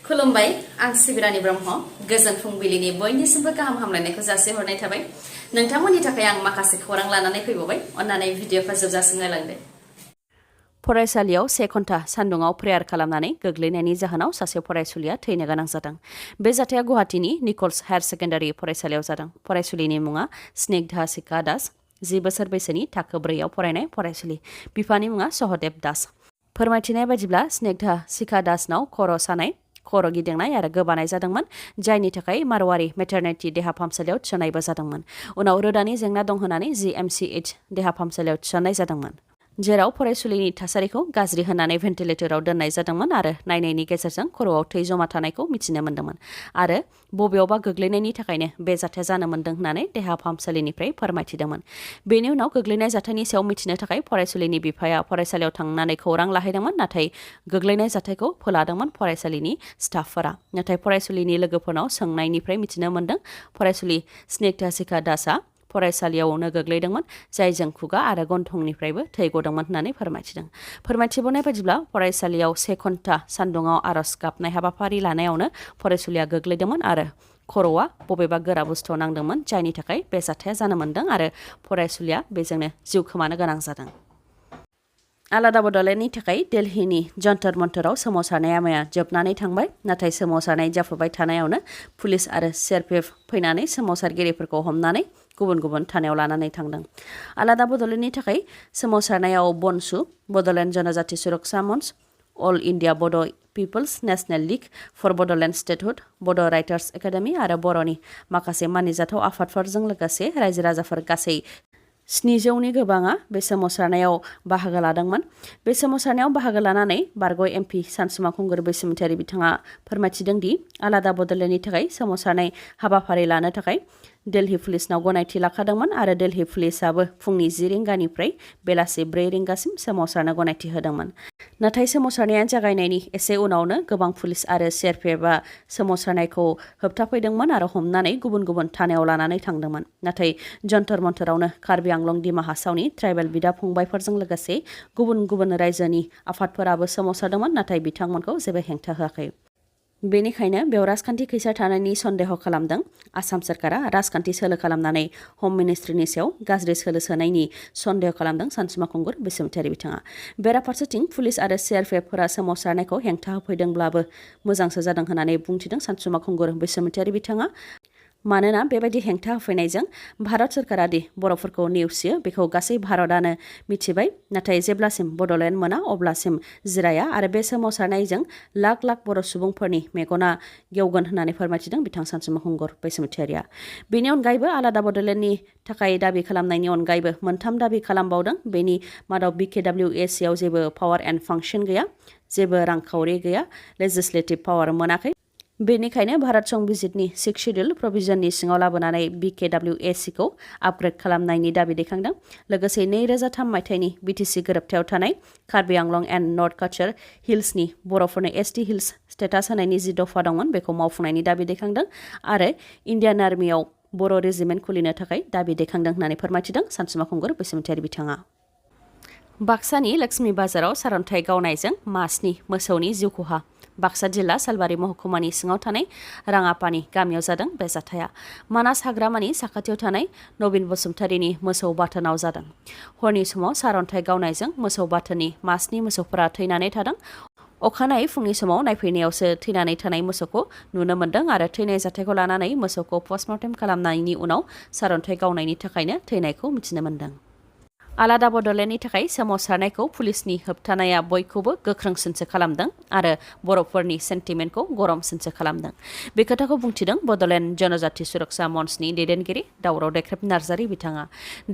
खुलुमबाय आं सिबिरानि ब्रह्म गोजोन फुंबिलिनि बयनिसिमबो गाहाम हामलायनायखौ जासिहरनाय थाबाय नोंथांमोननि थाखाय आं माखासे खौरां लानानै फैबावबाय अन्नानै भिडिअखौ जोबजासिम नायलांदो फरायसालियाव 1 घन्टा सान्दुङाव प्रेयार खालामनानै गोग्लैनायनि जाहोनाव सासे फरायसुलिया थैनो गोनां जादों बे जाथाया गुवाहाटीनि निकोल्स हायार सेकेन्डारि फरायसालियाव जादों फरायसुलिनि मुङा स्निग्धा सिका दास 10 बोसोर बैसोनि थाखो 4आव फरायनाय फरायसुलि बिफानि मुङा सहदेब दास फोरमायथिनाय बायदिब्ला स्निग्धा सिका दासनाव खर' सानाय खर' गिदिंनाय आरो गोबानाय जादोंमोन जायनि थाखाय मारवारि मेटारनिटी देहा फाहामसालियाव थिसननायबो जादोंमोन उनाव रोदानि जेंना दं होननानै GMCH देहा फाहामसालियाव थिसननाय जादोंमोन जेराव फरायसुलिनि थासारिखौ गाज्रि होननानै भेन्टिलेटराव दोननाय जादोंमोन आरो नायनायनि गेजेरजों खर'आव थै जमा थानायखौ मिथिनो मोन्दोंमोन आरो बबेयावबा गोग्लैनायनि थाखायनो बे जाथाया जानो मोन्दों होननानै देहा फाहामसालिनिफ्राय फोरमायथिदोंमोन बेनि उनाव गोग्लैनाय जाथायनि सायाव मिथिनो थाखाय फरायसुलिनि बिफाया फरायसालियाव थांनानै खौरां लाहैदोंमोन नाथाय गोग्लैनाय जाथायखौ फोलादोंमोन फरायसालिनि स्टाफफोरा नाथाय फरायसुलिनि लोगोफोरनाव सोंनायनिफ्राय मिथिनो मोन्दों फरायसुलि स्निग्धा सिका दासआ फरायसालियावनो गोग्लैदोंमोन जायजों खुगा आरो गन्थंनिफ्रायबो थै गदोंमोन होननानै फोरमायथिबावनाय बायदिब्ला फरायसालियाव 1 घन्टा सान्दुङाव आरज गाबनाय हाबाफारि लानायावनो फरायसुलिया गोग्लैदोंमोन आरो खर'आ बबेबा गोरा बुस्थुआव नांदोंमोन जायनि थाखाय बे जाथाया जानो मोन्दों आरो फरायसुलिया बेजोंनो जिउ खोमानो गोनां जादों आलादा बड'लेण्डनि थाखाय दिल्लीनि जन्तर मन्तराव सोमावसारनाया मैया जोबनानै थांबाय नाथाय सोमावसारनाय जाफुबाय थानायावनो पुलिस आरो CRPF फैनानै सोमावसारगिरिफोरखौ हमनानै गुबुन गुबुन थानायाव लानानै थांदों आलादा बड'लेण्डनि थाखाय सोमावसारनायाव बनसु Bodoland Janajati Suraksha Manch all India Bodo' people's national league for Bodoland statehood Bodo' writers academy आरो बर'नि माखासे मानिजाथाव आफादफोरजों लोगोसे रायजो राजाफोर गासै 700नि गोबाङा बे सोमावसारनायाव बाहागो लादोंमोन बे सोमावसारनायाव बाहागो लानानै बारग' MP सानसुमा खुंगुर बैसोमुथियारि बिथाङा फोरमायथिदों दि आलादा बड'लेण्डनि थाखाय सोमावसारनाय हाबाफारि लानो थाखाय दिल्ली पुलिसनाव गनायथि लाखादोंमोन आरो दिल्ली पुलिसाबो फुंनि 10 रिंगानिफ्राय बेलासि 4 रिंगासिम सोमावसारनो गनायथि होदोंमोन नाथाय सोमावसारनाया जागायनायनि एसे उनावनो गोबां पुलिस आरो CRPFआ सोमावसारनायखौ होबथाफैदोंमोन आरो हमनानै गुबुन गुबुन थानायाव लानानै थांदोंमोन नाथाय जन्तर मन्तरावनो कार्बि आंलं दिमा हासावनि ट्राइबेल बिदा फंबायफोरजों लोगोसे गुबुन गुबुन रायजोनि आफादफोराबो सोमावसारदोंमोन नाथाय बिथांमोनखौ जेबो हेंथा होआखै बेनिखायनो बेयाव राजखान्थि खैसार थानायनि सन्देह खालामदों आसाम सरकारा राजखान्थि सोलो खालामनानै हम मिनिस्ट्रिनि सायाव गाज्रि सोलो सोनायनि सन्देह खालामदों सानसुमा खुंगुर बैसोमुथियारि बिथाङा बेराफारसेथिं पुलिस आरो CRPFफोरा सोमावसारनायखौ हेंथा होफैदोंब्लाबो मोजांसो जादों होननानै बुंथिदों सानसुमा खुंगुर बैसोमुथियारि बिथाङा मानोना बेबायदि हेंथा होफैनायजों भारत सरकारा दि बर'फोरखौ नेवसियो बेखौ गासै भारतआनो मिथिबाय नाथाय जेब्लासिम बड'लेण्ड मोना अब्लासिम जिराया आरो बे सोमावसारनायजों लाख लाख बर' सुबुंफोरनि मेगना गेवगोन होननानै फोरमायथिदों बिथां सानसुमा खुंगुर बैसोमुथियारिया बेनि अनगायैबो आलादा बड'लेण्डनि थाखाय दाबि खालामनायनि अनगायैबो 3 दाबि खालामबावदों बेनि मादाव BKWAC आव जेबो पावार एन्ड फांसन गैया जेबो रांखावरि गैया लेजिस्लेटिभ पावार मोनाखै बेनिखायनो भारत संबिजितनि 6 शिड्युल प्रभिजननि सिङाव लाबोनानै BKWAC खौ आपग्रेड खालामनायनि दाबि दैखांदों लोगोसे 2003 मायथाइनि BTC गोरोबथायाव थानाय कार्बि आंलं एन्ड नर्थ काचार हिल्सनि बर'फोरनो ST हिल्स स्टेटास होनायनि 10 दफा दंमोन बेखौ मावफुंनायनि दाबि दैखांदों आरो इन्डियान आर्मियाव बर' रेजिमेन्ट खुलिनो थाखाय दाबि दैखांदों होननानै फोरमायथिदों सानसुमा खुंगुर बैसोमुथियारि बिथाङा बाक्सानि लक्ष्मी बाजाराव सारन्थाइ गावनायजों मास्नि मोसौनि जिउ खहा बाक्सा जिल्ला सालबारि महकुमानि सिङाव थानाय राङापानि गामियाव जादों बे जाथाया मानास हाग्रामानि साखाथियाव थानाय नबिन बसुमतारीनि मोसौ बाथोनाव जादों हरनि समाव सारन्थाइ गावनायजों मोसौ बाथोननि मास्नि मोसौफोरा थैनानै थादों अखानायै फुंनि समाव नायफैनायावसो थैनानै थानाय मोसौखौ नुनो मोन्दों आरो थैनाय जाथायखौ लानानै मोसौखौ पस्टमर्टेम खालामनायनि उनाव सारन्थाइ गावनायनि थाखायनो थैनायखौ मिथिनो मोन्दों आलादा बड'लेण्डनि थाखाय सोमावसारनायखौ पुलिसनि होबथानाया बयखौबो गोख्रोंसिनसो खालामदों आरो बर'फोरनि सेन्टिमेन्टखौ गरमसिनसो खालामदों बे खोथाखौ बुंथिदों बड'लेण्ड जनजाति सुरक्षा मन्चनि दैदेनगिरि दावराव देख्रेब नार्जारि बिथाङा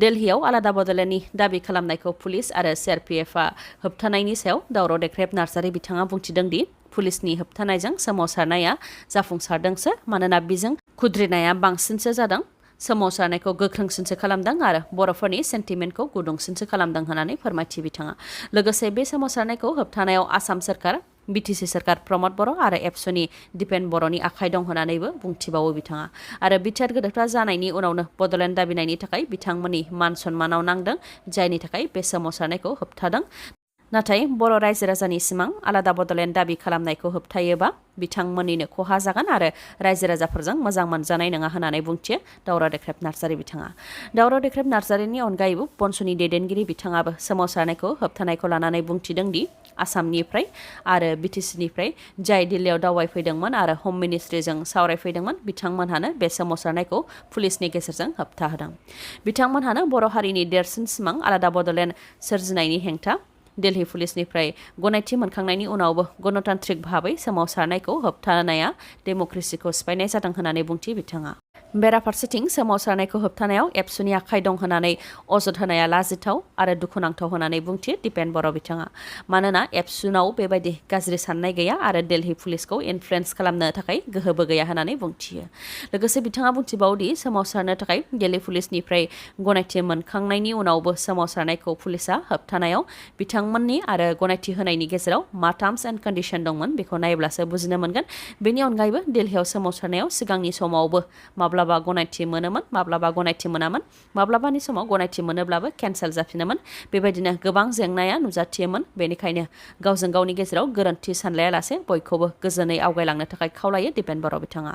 दिल्लीयाव आलादा बड'लेण्डनि दाबि खालामनायखौ पुलिस आरो CRPFआ होबथानायनि सायाव दावराव देख्रेब नार्जारि बिथाङा बुंथिदों दि पुलिसनि होबथानायजों सोमावसारनाया जाफुंसारदोंसो मानोना बिजों खुद्रिनाया बांसिनसो जादों सोमावसारनायखौ गोख्रोंसिनसो खालामदों आरो बर'फोरनि सेन्टिमेन्टखौ गुदुंसिनसो खालामदों होननानै फोरमायथि बिथाङा लोगोसे बे सोमावसारनायखौ होबथानायाव आसाम सरकार BTC सरकार प्रमद बर' आरो एबसुनि दिपेन बर'नि आखाइ दं होननानैबो बुंथिबावो बिथाङा आरो बिटिआर गोरोबथा जानायनि उनावनो बड'लेण्ड दाबिनायनि थाखाय बिथांमोननि मान सन्मानाव नांदों जायनि थाखाय बे सोमावसारनायखौ होबथादों नाथाय बर' रायजो राजानि सिमां आलादा बड'लेण्ड दाबि खालामनायखौ होबथायोबा बिथांमोननिनो खहा जागोन आरो रायजो राजाफोरजों मोजां मोनजानाय नङा होननानै बुंथियो दावराव देख्रेब नार्जारि बिथाङा। दावराव देख्रेब नार्जारिनि अनगायैबो बनसुनि दैदेनगिरि बिथाङाबो सोमावसारनायखौ होबथानायखौ लानानै बुंथिदों दि आसामनिफ्राय आरो बिटिसिनिफ्राय जाय दिल्लीयाव दावबायफैदोंमोन आरो हम मिनिस्ट्रिजों सावरायफैदोंमोन बिथांमोनहानो बे सोमावसारनायखौ पुलिसनि गेजेरजों होबथाहोदों। बिथांमोनहानो बर' हारिनि देरसिन सिमां आलादा बड'लेण्ड सोरजिनायनि हेंथा दिल्ली पुलिसनिफ्राय गनायथि मोनखांनायनि उनावबो गणतान्त्रिक भाबै सोमावसारनायखौ होबथानाया डेम'क्रेसिखौ सिफायनाय जादों होननानै बुंथि बिथाङा। बेराफारसेथिं सोमावसारनायखौ होबथानायाव एबसुनि आखाइ दं होननानै अजद होनाया लाजिथाव आरो दुखुनांथाव होननानै बुंथि दिपेन बर' बिथाङा। मानोना एबसुनाव बेबायदि गाज्रि साननाय गैया आरो दिल्ली पुलिसखौ इनफ्लुयेन्स खालामनो थाखाय गोहोबो गैया होननानै बुंथियो। लोगोसे बिथाङा बुंथिबावदि सोमावसारनो थाखाय दिल्ली पुलिसनिफ्राय गनायथि मोनखांनायनि उनावबो सोमावसारनायखौ पुलिसा होबथानायाव बिथांमोननि आरो गनायथि होनायनि गेजेराव मा टार्म्स एन्ड कन्डिशन दंमोन बेखौ नायब्लासो बुजिनो मोनगोन। बेनि अनगायैबो दिल्लीयाव सोमावसारनायाव सिगांनि समावबो माब्लाबा गनायथि मोनोमोन माब्लाबा गनायथि मोनामोन, माब्लाबानि समाव गनायथि मोनोब्लाबो केन्सेल जाफिनोमोन। बेबायदिनो गोबां जेंनाया नुजाथियोमोन। बेनिखायनो गावजों गावनि गेजेराव गोरोन्थि सानलायालासे बयखौबो गोजोनै आवगायलांनो थाखाय खावलायो दिपेन बर' बिथाङा।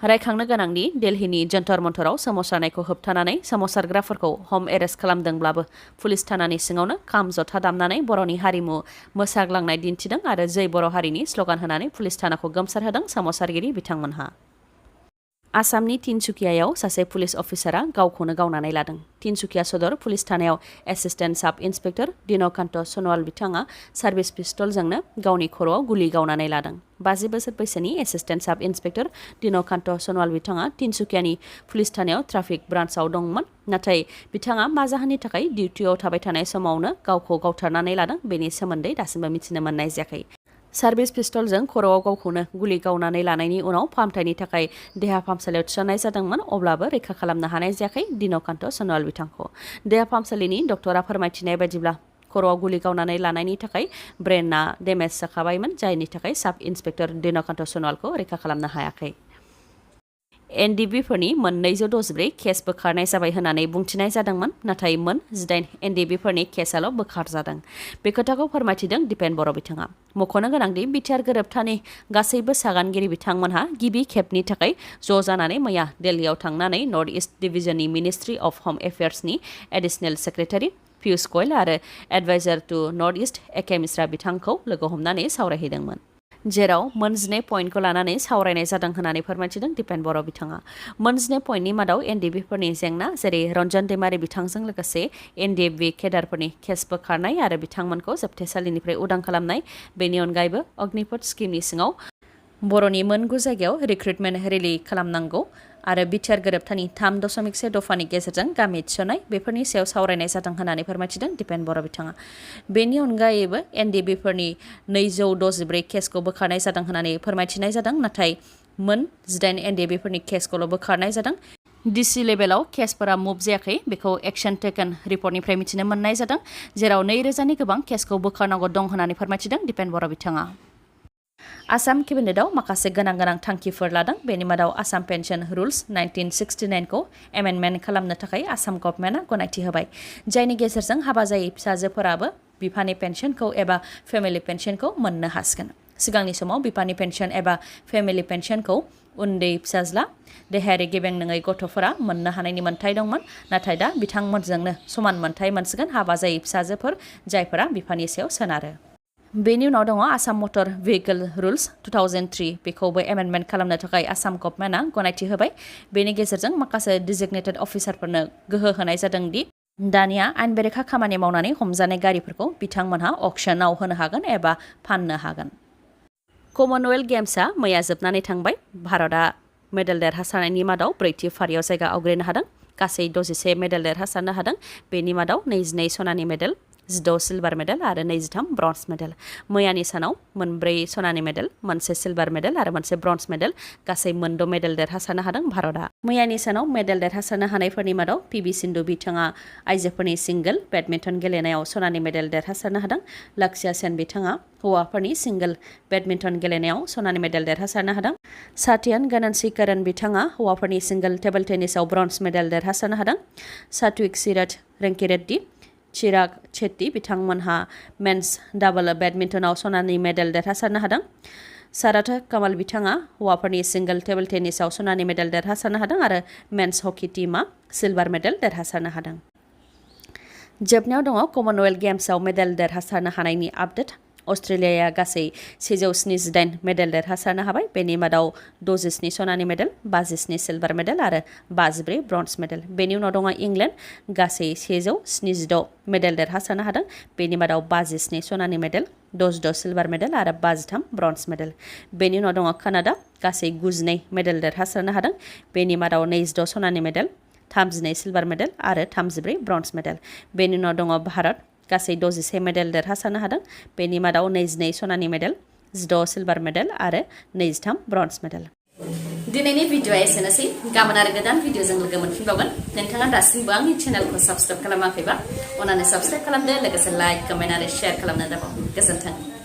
रायखांनो गोनांदि दिल्लीनि जन्तर मन्तराव सोमावसारनायखौ होबथानानै सोमावसारग्राफोरखौ हम एरेस्ट खालामदोंब्लाबो पुलिस थानानि सिङावनो खाम जथा दामनानै बर'नि हारिमु मोसाग्लांनाय दिन्थिदों आरो जै बर' हारिनि स्लगान होनानै पुलिस थानाखौ गोमसारहोदों सोमावसारगिरि बिथांमोनहा। आसामनि तिनसुकियायाव सासे पुलिस अफिसारा गावखौनो गावनानै लादों। तिनसुकिया सदर पुलिस थानायाव एसिस्टेन्ट साब इन्सपेक्टर दिनकान्त सनवाल बिथाङा सार्भिस पिस्तलजोंनो गावनि खर'आव गुलि गावनानै लादों। 50 बोसोर बैसोनि एसिस्टेन्ट साब इन्सपेक्टर दिनकान्त सनवाल बिथाङा तिनसुकियानि पुलिस थानायाव ट्राफिक ब्रान्चआव दंमोन। नाथाय बिथाङा मा जाहोननि थाखाय डिउटियाव थाबाय थानाय समावनो गावखौ गावथारनानै लादों बेनि सोमोन्दै दासिमबो मिथिनो मोननाय जायाखै। सार्भिस पिस्तलजों खर'आव गावखौनो गुलि गावनानै लानायनि उनाव फाहामथायनि थाखाय देहा फाहामसालियाव थिसननाय जादोंमोन, अब्लाबो रैखा खालामनो हानाय जायाखै दिनकान्त सनवाल बिथांखौ। देहा फाहामसालिनि डक्टरा फोरमायथिनाय बायदिब्ला खर'आव गुलि गावनानै लानायनि थाखाय ब्रेनआ डेमेज जाखाबायमोन, जायनि थाखाय साब इन्सपेक्टर दिनकान्त सनवालखौ रैखा खालामनो हायाखै। एनडिबिफोरनि मोन 224 केस बोखारनाय जाबाय होननानै बुंथिनाय जादोंमोन, नाथाय मोन 18 एनडिबिफोरनि केसआल' बोखारजादों। बे खोथाखौ फोरमायथिदों दिपेन बर' बिथाङा। मख'नो गोनांदि बिटिआर गोरोबथानि गासैबो सागानगिरि बिथांमोनहा गिबि खेबनि थाखाय ज' जानानै मैया दिल्लीयाव थांनानै नर्थ इस्ट डिभिजननि मिनिस्ट्रि अफ हम एफेयार्सनि एडिशनेल सेक्रेटारि पियुष गयल आरो एडभाइजार टु नर्थ इस्ट एके मिश्रा बिथांखौ लोगो हमनानै सावरायहैदोंमोन, जेराव मोन 12 पइन्टखौ लानानै सावरायनाय जादों होननानै फोरमायथिदों दिपेन बर' बिथाङा। मोन 12 पइन्टनि मादाव एनडिबिफोरनि जेंना जेरै रन्जन दैमारि बिथांजों लोगोसे एनडिबि केडारफोरनि केस बोखारनाय आरो बिथांमोनखौ जोबथेसालिनिफ्राय उदां खालामनाय, बेनि अनगायैबो अग्निपथ स्किमनि सिङाव बर'नि मोन 9 जायगायाव रिक्रुटमेन्ट रेलि खालामनांगौ आरो बिटिआर गोरोबथानि 3.1 दफानि गेजेरजों गामि थिसननाय, बेफोरनि सायाव सावरायनाय जादों होननानै फोरमायथिदों दिपेन बर' बिथाङा। बेनि अनगायैबो एनडिबिफोरनि 224 केसखौ बोखारनाय जादों होननानै फोरमायथिनाय जादों, नाथाय मोन 18 एनडिबिफोरनि केसखौल' बोखारनाय जादों। डिसि लेभेलाव केसफोरा मुभ जायाखै, बेखौ एक्शन टेकन रिपर्टनिफ्राय मिथिनो मोननाय जादों, जेराव 2000नि गोबां केसखौ बोखारनांगौ दं होननानै फोरमायथिदों दिपेन बर' बिथाङा। आसाम केबिनेटआव माखासे गोनां थांखिफोर लादों। बेनि मादाव आसाम पेन्सन रुल्स 1969खौ एमेन्डमेन्ट खालामनो थाखाय आसाम गभर्नमेन्टआ गनायथि होबाय, जायनि गेजेरजों हाबा जायै फिसाजोफोराबो बिफानि पेन्सनखौ एबा फेमिलि पेन्सनखौ मोननो हासिगोन। सिगांनि समाव बिफानि पेन्सन एबा फेमिलि पेन्सनखौ उन्दै फिसाज्ला देहायारि गेबें नङै गथ'फोरा मोननो हानायनि मोन्थाय दंमोन, नाथाय दा बिथांमोनजोंनो समान मोन्थाय मोनसिगोन हाबा जायै फिसाजोफोर जायफोरा बिफानि सायाव सोनारो। बेनि उनाव दङ आसाम मटर भेहिकल रुल्स 2003, बेखौबो एमेन्डमेन्ट खालामनो थाखाय आसाम गभर्नमेन्टआ गनायथि होबाय। बेनि गेजेरजों माखासे डिजिगनेटेड अफिसारफोरनो गोहो होनाय जादों दि दानिया आयेन बेरेखा खामानि मावनानै हमजानाय गारिफोरखौ बिथांमोनहा अक्सनाव होनो हागोन एबा फाननो हागोन। कमनवेल्थ गेम्सआ मैया जोबनानै थांबाय। भारतआ मेडेल देरहासारनायनि मादाव ब्रैथि फारियाव जायगा आवग्रिनो हादों। गासै 61 मेडेल देरहासारनो हादों। बेनि मादाव 22 सनानि मेडेल, 16 सिलभार मेडेल आरो 23 ब्रन्ज मेडेल। मैयानि सानाव 4 सनानि मेडेल, 1 सिलभार मेडेल आरो 1 ब्रन्ज मेडेल, गासै 6 मेडेल देरहासारनो हादों भारतआ। मैयानि सानाव मेडेल देरहासारनो हानायफोरनि मादाव पिभि सिन्धु बिथाङा आइजोफोरनि सिंगल बेडमिन्टन गेलेनायाव सनानि मेडेल देरहासारनो हादों। लक्ष्य सेन बिथाङा हौवाफोरनि सिंगल बेडमिन्टन गेलेनायाव सनानि मेडेल देरहासारनो हादों। साथियान गगनसिकरन बिथाङा हौवाफोरनि सिंगल टेबल टेनिसआव ब्रन्ज मेडेल देरहासारनो हादों। सात्विक सिराज रेंकिरेड्डी, चिराग शेट्टी बिथांमोनहा मेन्स डाबल बेडमिन्टनाव सनानि मेडेल देरहासारनो हादों साराथ कमाल बिथाङा हौवाफोरनि सिंगल टेबल टेनिसआव सनानि मेडेल देरहासारनो हादों आरो मेन्स हकी टीमा सिलभार मेडेल देरहासारनो हादों जोबनायाव दङ कमनवेल्थ गेम्सआव मेडेल देरहासारनो हानायनि आपडेट अस्ट्रेलियाया गासै 178 मेडेल देरहासारनो हाबाय बेनि मादाव 67 सनानि मेडेल 57 सिलभार मेडेल आरो 54 ब्रन्ज मेडेल बेनि उनाव दङ इंलेन्ड गासै 176 मेडेल देरहासारनो हादों बेनि मादाव 57 सनानि मेडेल 62 सिलभार मेडेल आरो 53 ब्रन्ज मेडेल बेनि उनाव दङ कानाडा गासै 92 मेडेल देरहासारनो हादों बेनि मादाव 26 सनानि मेडेल 32 सिलभार मेडेल आरो 34 ब्रन्ज मेडेल बेनि उनाव दङ भारत गासै 61 मेडेल देरहासारनो हादों बेनि मादाव 22 सनानि मेडेल 16 सिलभार मेडेल आरो 23 ब्रन्ज मेडेल दिनैनि भिडिअआ एसेनोसै गाबोन आरो गोदान भिडिअजों लोगो मोनफिनबावगोन नोंथाङा दासिमबो आंनि चेनेलखौ साबस्क्राइब खालामाखैबा अन्नानै साबस्क्राइब खालामदो लोगोसे लाइक कमेन्ट आरो शेयार खालामनो दाबाव गोजोन्थों